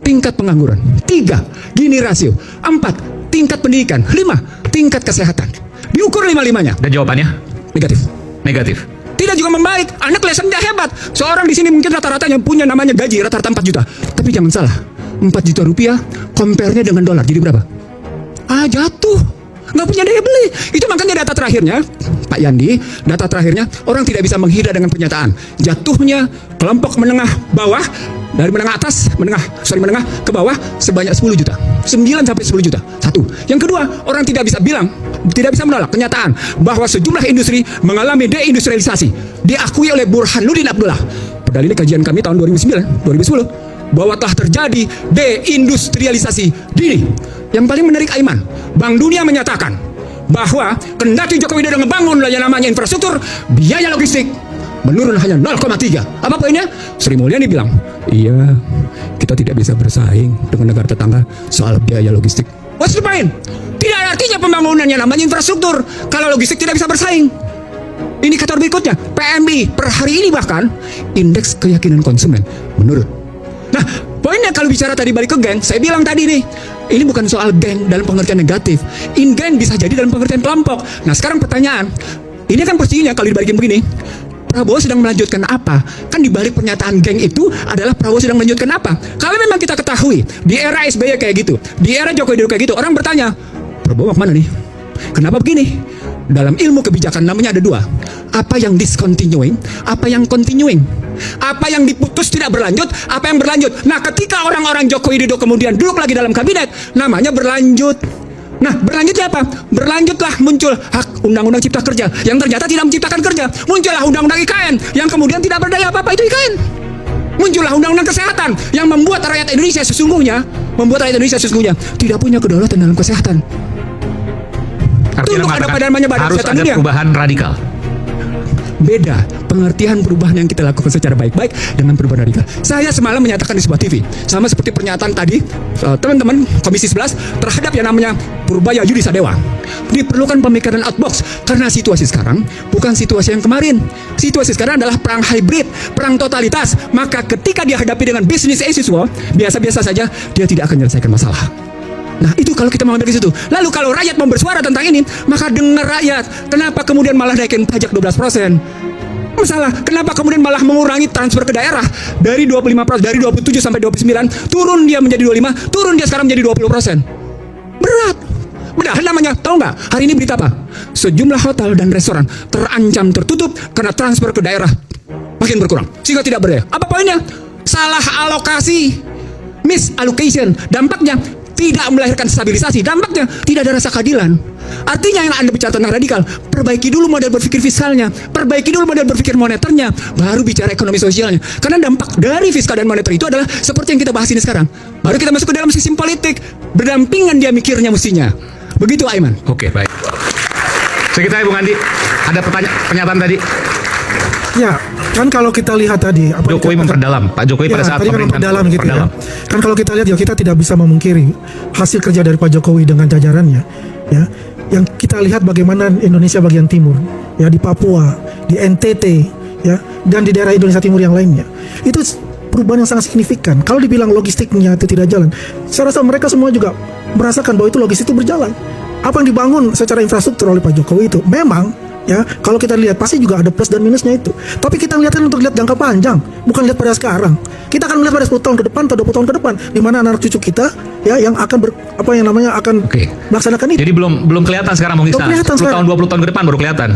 tingkat pengangguran. 3, Gini rasio. 4, tingkat pendidikan. 5, tingkat kesehatan. Diukur 5-5-nya. Dan jawabannya? Negatif. Negatif. Tidak juga membaik. Anda kelihatannya hebat. Seorang di sini mungkin rata-rata yang punya namanya gaji rata-rata 4 juta. Tapi jangan salah, 4 juta rupiah compare-nya dengan dolar jadi berapa? Jatuh. Nggak punya daya beli. Itu makanya data terakhirnya, Pak Yandi, data terakhirnya orang tidak bisa menghindar dengan pernyataan jatuhnya kelompok menengah bawah dari menengah atas, menengah ke bawah sebanyak 10 juta. 9 sampai 10 juta. Satu. Yang kedua, orang tidak bisa menolak kenyataan bahwa sejumlah industri mengalami deindustrialisasi. Diakui oleh Burhanuddin Abdullah. Padahal ini kajian kami tahun 2010 bahwa telah terjadi deindustrialisasi dini. Yang paling menarik, Aiman, Bank Dunia menyatakan bahwa kendati Joko Widodo ngebangun yang namanya infrastruktur, biaya logistik menurun hanya 0,3. Apa poinnya? Sri Mulyani bilang, iya, kita tidak bisa bersaing dengan negara tetangga soal biaya logistik. What's the point? Tidak ada artinya pembangunan yang namanya infrastruktur kalau logistik tidak bisa bersaing. Indikator berikutnya, PMI per hari ini bahkan indeks keyakinan konsumen menurun. Nah, poinnya kalau bicara tadi balik ke geng, saya bilang tadi nih, ini bukan soal geng dalam pengertian negatif. Geng bisa jadi dalam pengertian kelompok. Nah, sekarang pertanyaan, ini kan pastinya kalau dibalikin begini, Prabowo sedang melanjutkan apa? Kan dibalik pernyataan geng itu adalah Prabowo sedang melanjutkan apa? Kalau memang kita ketahui di era SBY kayak gitu, di era Joko Widodo kayak gitu, orang bertanya, Prabowo mau kemana nih? Kenapa begini? Dalam ilmu kebijakan namanya ada 2. Apa yang discontinuing, apa yang continuing. Apa yang diputus tidak berlanjut, apa yang berlanjut. Nah, ketika orang-orang Joko Widodo kemudian duduk lagi dalam kabinet, namanya berlanjut. Nah, berlanjutnya apa? Berlanjutlah muncul hak undang-undang cipta kerja yang ternyata tidak menciptakan kerja. Muncullah undang-undang IKN yang kemudian tidak berdaya apa-apa, itu IKN. Muncullah undang-undang kesehatan yang membuat rakyat Indonesia sesungguhnya tidak punya kedaulatan dalam kesehatan. Artinya Tunduk pada namanya badan harus kesehatan ada dunia. perubahan radikal. Beda pengertian perubahan yang kita lakukan secara baik-baik dengan perubahan radikal. Saya semalam menyatakan di sebuah TV, sama seperti pernyataan tadi teman-teman Komisi 11 terhadap yang namanya Purbaya Yudi Sadewa. Diperlukan pemikiran outbox karena situasi sekarang bukan situasi yang kemarin. Situasi sekarang adalah perang hybrid, perang totalitas. Maka ketika dihadapi dengan business as usual, biasa-biasa saja, dia tidak akan menyelesaikan masalah. Nah, itu kalau kita mau dari situ. Lalu kalau rakyat mau bersuara tentang ini, maka dengar rakyat. Kenapa kemudian malah naikin pajak 12%? Masalah, kenapa kemudian malah mengurangi transfer ke daerah dari 25%, dari 27 sampai 29, turun dia menjadi 25, turun dia sekarang menjadi 20%. Berat. Padahal namanya, tahu nggak? Hari ini berita apa? Sejumlah hotel dan restoran terancam tertutup karena transfer ke daerah makin berkurang, sehingga tidak berdaya. Apa poinnya? Salah alokasi, misallocation. Dampaknya tidak melahirkan stabilisasi, dampaknya tidak ada rasa keadilan. Artinya yang Anda bicara tentang radikal, perbaiki dulu model berpikir fiskalnya, perbaiki dulu model berpikir moneternya, baru bicara ekonomi sosialnya. Karena dampak dari fiskal dan moneter itu adalah seperti yang kita bahas ini sekarang. Baru kita masuk ke dalam sistem politik, berdampingan dia mikirnya mestinya. Begitu, Aiman. Oke, baik. Sekitar Bung Andi, ada pernyataan tadi. Ya, kan kalau kita lihat tadi apa Jokowi memperdalam, Pak Jokowi pada saat tadi kan memperdalam gitu ya. memperdalam. Kan kalau kita lihat ya, kita tidak bisa memungkiri hasil kerja dari Pak Jokowi dengan jajarannya, ya. Yang kita lihat bagaimana Indonesia bagian timur, ya, di Papua, di NTT, ya, dan di daerah Indonesia Timur yang lainnya. Itu perubahan yang sangat signifikan. Kalau dibilang logistiknya itu tidak jalan, saya rasa mereka semua juga merasakan bahwa itu logistik itu berjalan. Apa yang dibangun secara infrastruktur oleh Pak Jokowi itu memang, ya, kalau kita lihat pasti juga ada plus dan minusnya itu. Tapi kita lihatkan untuk lihat jangka panjang, bukan lihat pada sekarang. Kita akan melihat pada 10 tahun ke depan atau 20 tahun ke depan, di mana anak cucu kita, ya, yang akan melaksanakan itu. Jadi belum kelihatan sekarang, Bung Iksan. 10 tahun 20 tahun ke depan baru kelihatan.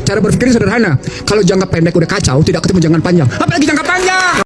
Cara berpikirnya sederhana. Kalau jangka pendek udah kacau, tidak ketemu jangka panjang. Apalagi jangka panjang.